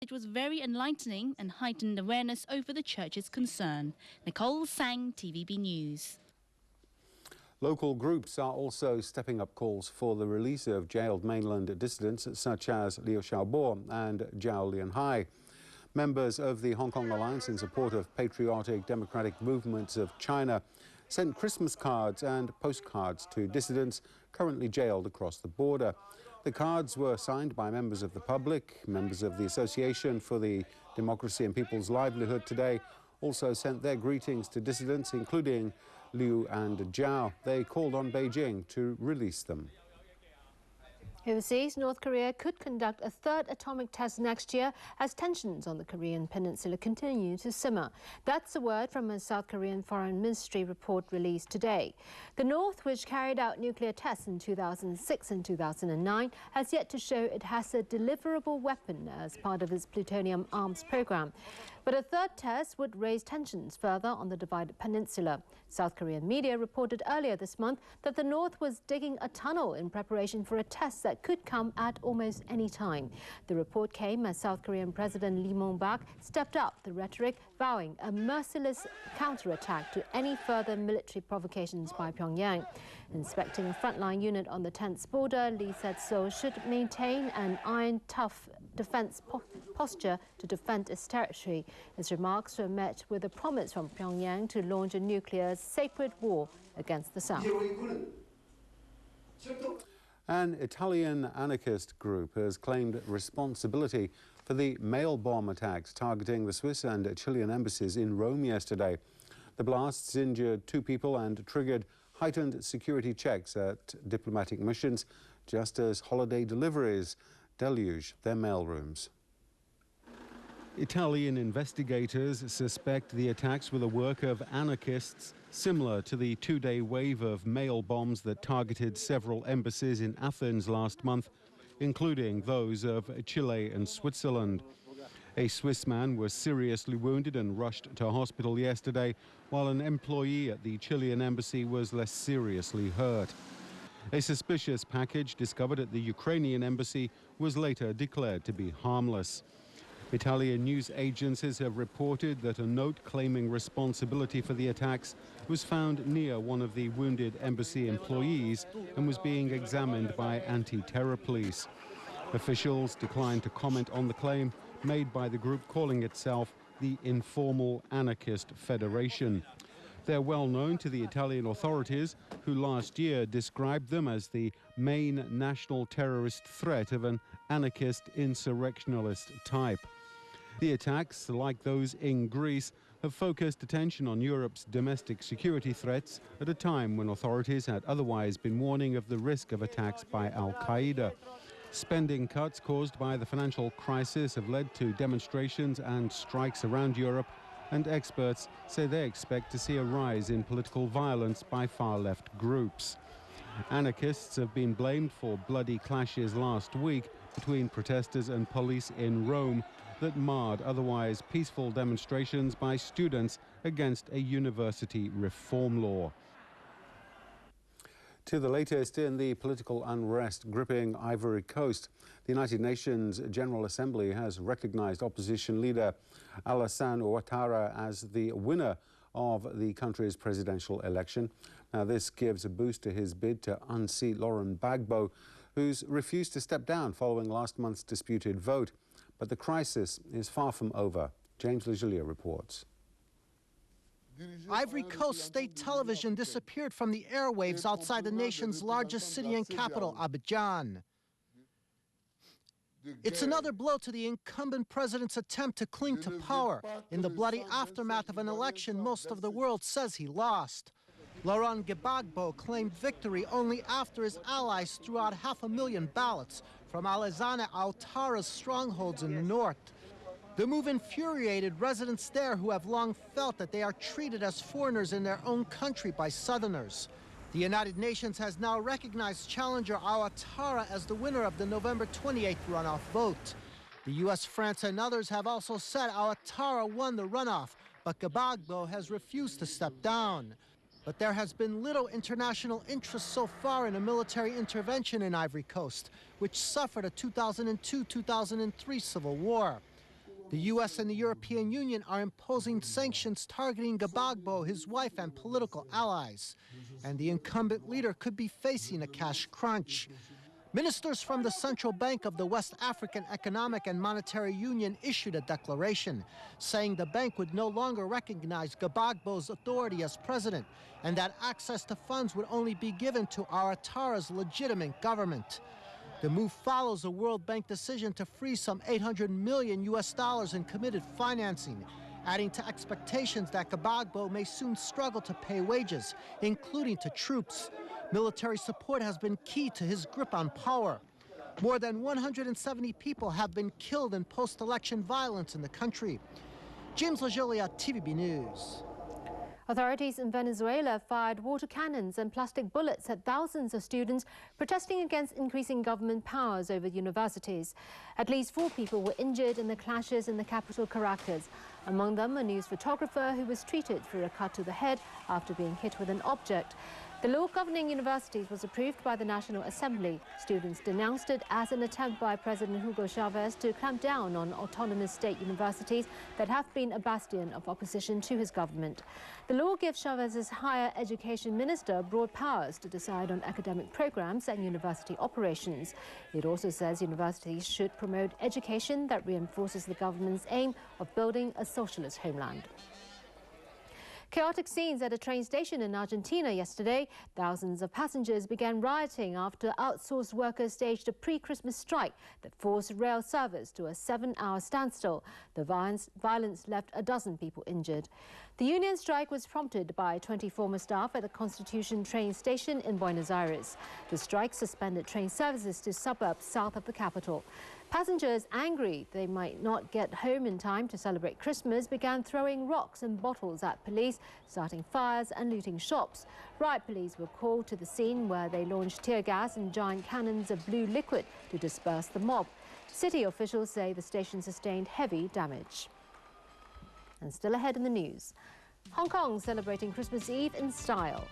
It was very enlightening and heightened awareness over the church's concern. Nicole Sang, TVB News. Local groups are also stepping up calls for the release of jailed mainland dissidents such as Liu Xiaobo and Zhao Lianhai. Members of the Hong Kong Alliance in support of patriotic democratic movements of China sent Christmas cards and postcards to dissidents currently jailed across the border. The cards were signed by members of the public. Members of the Association for the Democracy and People's Livelihood today also sent their greetings to dissidents, including Liu and Zhao. They called on Beijing to release them. Overseas, North Korea could conduct a third atomic test next year as tensions on the Korean peninsula continue to simmer. That's a word from a South Korean Foreign Ministry report released today. The North, which carried out nuclear tests in 2006 and 2009, has yet to show it has a deliverable weapon as part of its plutonium arms program. But a third test would raise tensions further on the divided peninsula. South Korean media reported earlier this month that the North was digging a tunnel in preparation for a test that could come at almost any time. The report came as South Korean President Lee Myung-bak stepped up the rhetoric, vowing a merciless counterattack to any further military provocations by Pyongyang. Inspecting a frontline unit on the tense border, Lee said Seoul should maintain an iron, tough defense posture to defend its territory. His remarks were met with a promise from Pyongyang to launch a nuclear sacred war against the South. An Italian anarchist group has claimed responsibility for the mail bomb attacks targeting the Swiss and Chilean embassies in Rome yesterday. The blasts injured 2 people and triggered heightened security checks at diplomatic missions, just as holiday deliveries deluge their mailrooms. Italian investigators suspect the attacks were the work of anarchists, similar to the 2-day wave of mail bombs that targeted several embassies in Athens last month, including those of Chile and Switzerland. A Swiss man was seriously wounded and rushed to hospital yesterday, while an employee at the Chilean embassy was less seriously hurt. A suspicious package discovered at the Ukrainian embassy was later declared to be harmless. Italian news agencies have reported that a note claiming responsibility for the attacks was found near one of the wounded embassy employees and was being examined by anti-terror police. Officials declined to comment on the claim made by the group calling itself the Informal Anarchist Federation. They're well known to the Italian authorities, who last year described them as the main national terrorist threat of an anarchist insurrectionalist type. The attacks, like those in Greece, have focused attention on Europe's domestic security threats at a time when authorities had otherwise been warning of the risk of attacks by Al-Qaeda. Spending cuts caused by the financial crisis have led to demonstrations and strikes around Europe, and experts say they expect to see a rise in political violence by far-left groups. Anarchists have been blamed for bloody clashes last week between protesters and police in Rome that marred otherwise peaceful demonstrations by students against a university reform law. To the latest in the political unrest gripping Ivory Coast, the United Nations General Assembly has recognized opposition leader Alassane Ouattara as the winner of the country's presidential election. Now, this gives a boost to his bid to unseat Laurent Gbagbo, who's refused to step down following last month's disputed vote. But the crisis is far from over. James Lejulia reports. Ivory Coast state television disappeared from the airwaves outside the nation's largest city and capital, Abidjan. It's another blow to the incumbent president's attempt to cling to power in the bloody aftermath of an election most of the world says he lost. Laurent Gbagbo claimed victory only after his allies threw out 500,000 ballots from Alassane Ouattara's strongholds in the north. The move infuriated residents there who have long felt that they are treated as foreigners in their own country by Southerners. The United Nations has now recognized challenger Ouattara as the winner of the November 28th runoff vote. The U.S., France, and others have also said Ouattara won the runoff, but Gbagbo has refused to step down. But there has been little international interest so far in a military intervention in Ivory Coast, which suffered a 2002-2003 civil war. The U.S. and the European Union are imposing sanctions targeting Gbagbo, his wife, and political allies. And the incumbent leader could be facing a cash crunch. Ministers from the Central Bank of the West African Economic and Monetary Union issued a declaration saying the bank would no longer recognize Gbagbo's authority as president and that access to funds would only be given to Ouattara's legitimate government. The move follows a World Bank decision to freeze some $800 million in committed financing, adding to expectations that Gbagbo may soon struggle to pay wages, including to troops. Military support has been key to his grip on power. More than 170 people have been killed in post-election violence in the country. James Lajolia, TVB News. Authorities in Venezuela fired water cannons and plastic bullets at thousands of students protesting against increasing government powers over universities. At least 4 people were injured in the clashes in the capital, Caracas. Among them, a news photographer who was treated for a cut to the head after being hit with an object. The law governing universities was approved by the National Assembly. Students denounced it as an attempt by President Hugo Chavez to clamp down on autonomous state universities that have been a bastion of opposition to his government. The law gives Chavez's higher education minister broad powers to decide on academic programs and university operations. It also says universities should promote education that reinforces the government's aim of building a socialist homeland. Chaotic scenes at a train station in Argentina yesterday. Thousands of passengers began rioting after outsourced workers staged a pre-Christmas strike that forced rail service to a 7-hour standstill. The violence left a dozen people injured. The union strike was prompted by 20 former staff at the Constitution train station in Buenos Aires. The strike suspended train services to suburbs south of the capital. Passengers, angry they might not get home in time to celebrate Christmas, began throwing rocks and bottles at police, starting fires and looting shops. Riot police were called to the scene where they launched tear gas and giant cannons of blue liquid to disperse the mob. City officials say the station sustained heavy damage. And still ahead in the news, Hong Kong celebrating Christmas Eve in style.